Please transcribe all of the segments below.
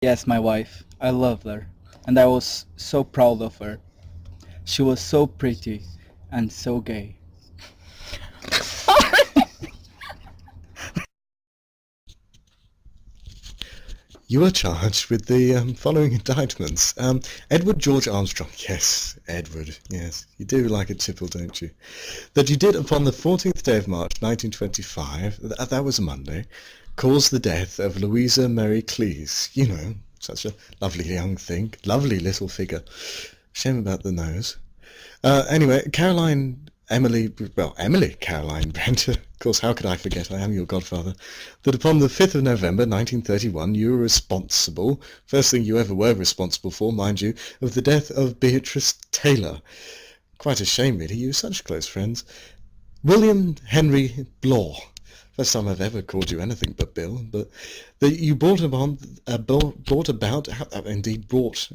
Yes, my wife. I love her, and I was so proud of her. She was so pretty and so gay. You are charged with the following indictments. Edward George Armstrong. Yes, Edward. Yes, you do like a tipple, don't you? That you did upon the 14th day of March 1925, that was a Monday, cause the death of Louisa Mary Cleese. You know, such a lovely young thing. Lovely little figure. Shame about the nose. Anyway, Emily Caroline Brenter, of course, how could I forget, I am your godfather, that upon the 5th of November 1931 you were responsible, first thing you ever were responsible for, mind you, of the death of Beatrice Taylor. Quite a shame, really, you were such close friends. William Henry Blaw. First time I've ever called you anything but Bill, but that you brought about, I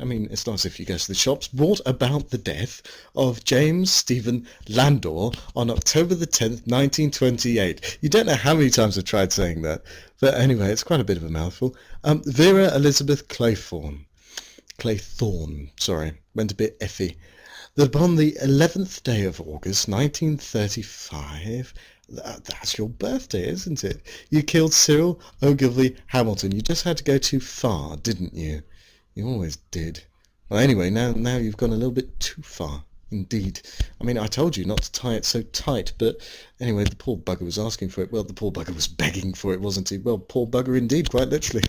mean, it's not as if you go to the shops, brought about the death of James Stephen Landor on October the 10th, 1928. You don't know how many times I've tried saying that, but anyway, it's quite a bit of a mouthful. Vera Elizabeth Claythorne, sorry, went a bit effy. That upon the 11th day of August, 1935, that's your birthday, isn't it? You killed Cyril Ogilvie Hamilton. You just had to go too far, didn't you? You always did. Well, anyway, now you've gone a little bit too far. Indeed. I mean, I told you not to tie it so tight, but anyway, the poor bugger was asking for it. Well, the poor bugger was begging for it, wasn't he? Well, poor bugger indeed, quite literally.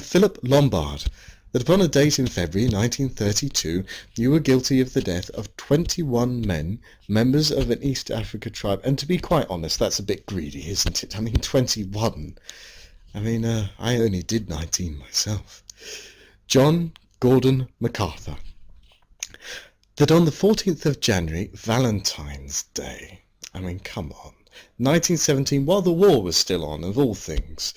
Philip Lombard. That upon a date in February 1932, you were guilty of the death of 21 men, members of an East Africa tribe. And to be quite honest, that's a bit greedy, isn't it? I mean, 21. I mean, I only did 19 myself. John Gordon MacArthur. That on the 14th of January, Valentine's Day, I mean, come on, 1917, while the war was still on, of all things,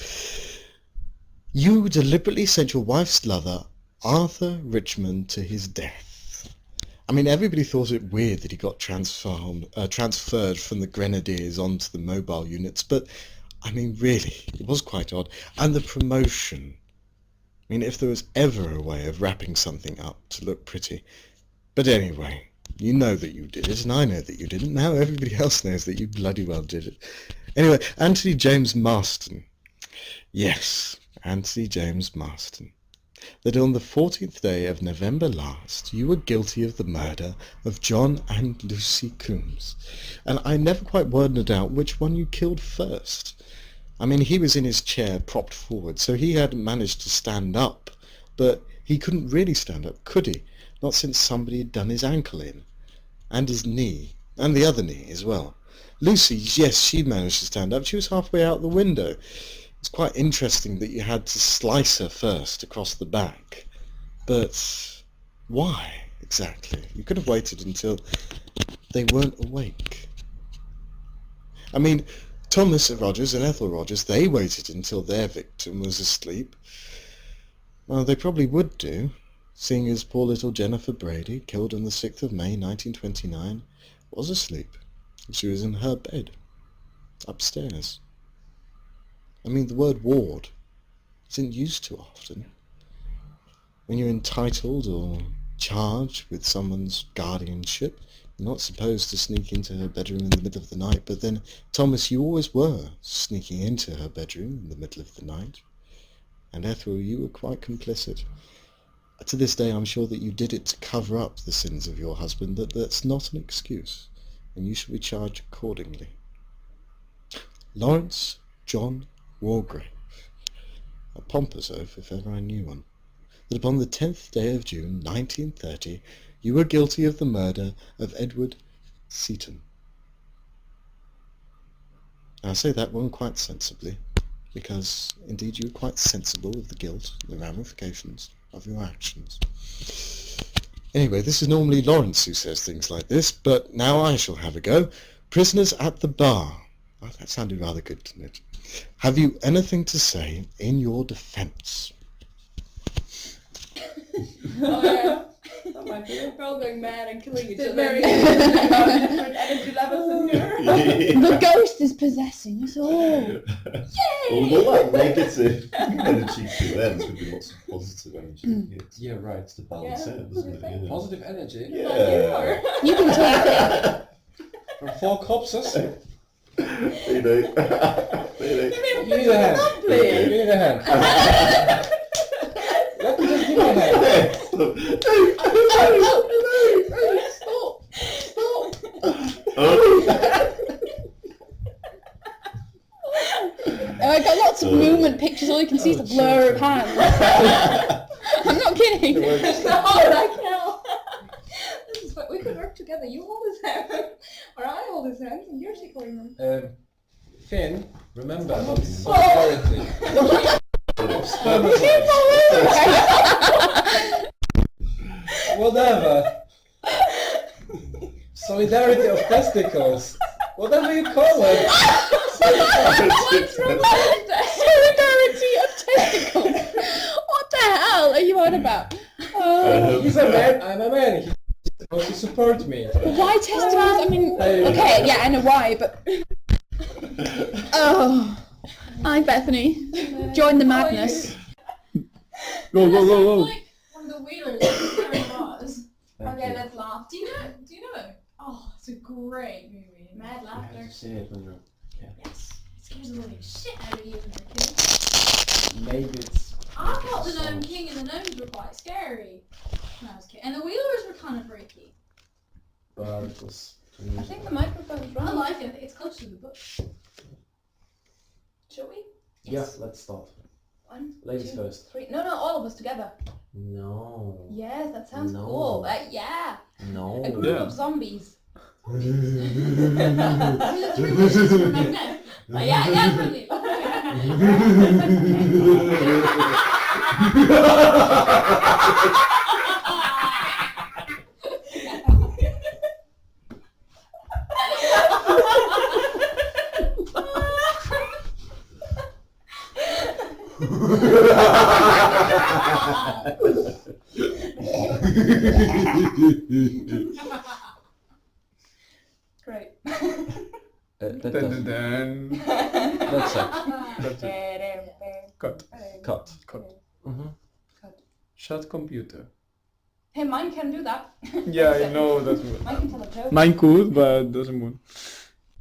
you deliberately sent your wife's lover, Arthur Richmond, to his death. I mean, everybody thought it weird that he got transferred from the Grenadiers onto the mobile units, but, I mean, really, it was quite odd. And the promotion. I mean, if there was ever a way of wrapping something up to look pretty. But anyway, you know that you did it, and I know that you didn't. Now everybody else knows that you bloody well did it. Anyway, Anthony James Marston. Yes, Anthony James Marston. That on the 14th day of November last, you were guilty of the murder of John and Lucy Coombs. And I never quite wondered out which one you killed first. I mean, he was in his chair propped forward, so he hadn't managed to stand up. But he couldn't really stand up, could he? Not since somebody had done his ankle in. And his knee. And the other knee as well. Lucy, yes, she managed to stand up. She was halfway out the window. It's quite interesting that you had to slice her first across the back. But why, exactly? You could have waited until they weren't awake. I mean, Thomas Rogers and Ethel Rogers, they waited until their victim was asleep. Well, they probably would do, seeing as poor little Jennifer Brady, killed on the 6th of May 1929, was asleep. She was in her bed, upstairs. I mean, the word ward isn't used too often. When you're entitled or charged with someone's guardianship, you're not supposed to sneak into her bedroom in the middle of the night, but then, Thomas, you always were sneaking into her bedroom in the middle of the night. And Ethel, you were quite complicit. To this day, I'm sure that you did it to cover up the sins of your husband. That's not an excuse, and you shall be charged accordingly. Lawrence John Wargrave, a pompous oath if ever I knew one, that upon the 10th day of June 1930 you were guilty of the murder of Edward Seaton. I say that one quite sensibly, because indeed you were quite sensible of the guilt and the ramifications of your actions. Anyway, this is normally Lawrence who says things like this, but now I shall have a go. Prisoners at the bar. Oh, that sounded rather good, didn't it? Have you anything to say in your defence? my god, we're all going mad and killing each It's other. very Different energy levels in here. The ghost is possessing us all. All the like negative energy to ends would be lots of positive energy. Yeah, right. It's the balance Yeah. out, isn't it? Yeah. Positive energy. Yeah. You can take it. For 4 corpses. Really? Really? Give me the hand. please. Give me the hand. Let me just give you a hand. Stop. I got lots of movement pictures. All you can see is the blur of hands. I'm not kidding. No, I can't. This is what we could work together. You hold his hand, or I hold his hand, and you're tickling him. Finn, remember solidarity. Whatever. Solidarity of testicles. Whatever you call it. What's wrong with that? Solidarity of testicles. What the hell are you on about? He's a man, I'm a man. He's supposed to support me. Why testicles? I mean, okay, yeah, I know why, but... Oh. Hi, Bethany. Join the madness. Go, go, go, go. Like one of the Wheelers Harry Oz. Okay, let's laugh. Do you know it? Oh, it's a great movie. Mad You laughter. have to say it when you're... Yes. It scares the living shit out of you when you're a kid. Maybe it's... I thought the Gnome King and the Gnomes were quite scary when I was a kid. And the Wheelers were kind of freaky. But it was... I think the microphone's I wrong. like it. I think it's close to the book. Shall we? Yeah, let's start. 1, Ladies 2, first. 3. No, all of us together. No. Yes, that sounds No. cool. Yeah. No. A group of zombies. The 3 wishes from Magnet. Yeah, brilliant. Great. That's it. Cut. Cut. Mm-hmm. Cut. Shut computer. Hey, mine can do that. Yeah, I know that. Mine can tell a joke. Mine could, but doesn't work.